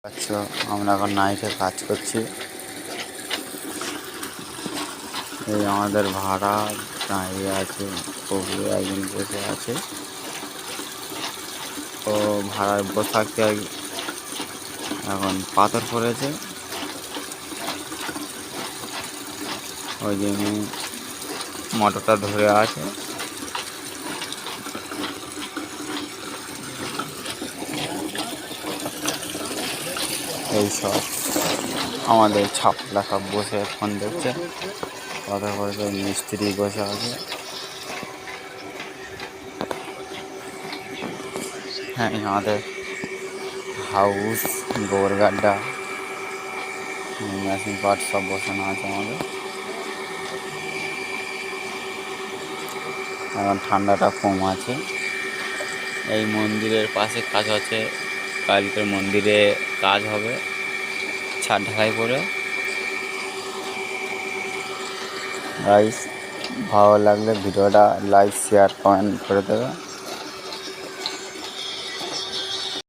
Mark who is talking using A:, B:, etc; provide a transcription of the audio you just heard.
A: আচ্ছা, আমরা এখন নাইটে কাজ করছি। এই আমাদের ভাড়া দাঁড়িয়ে আছে, কবি একজন বসে আছে। ও ভাড়ায় বসে থাকতে এখন পাথর পড়েছে, ওই জন্য মোটরটা ধরে আছে। এইসব আমাদের ছাপলা সব বসে ফোন দেখছে, কথা বলছে। মিস্ত্রি বসে আছে। হ্যাঁ, আমাদের হাউস গোবরগাড্ডা মেশিন পার্ট সব বসানো আছে আমাদের। এখন ঠান্ডাটা কম আছে। এই মন্দিরের পাশে কাজ আছে, কালকের মন্দিরে কাজ হবে ছাদ ঢালাই করে। গাইস, ভালো লাগলে ভিডিওটা লাইক শেয়ার কমেন্ট করে দেবে।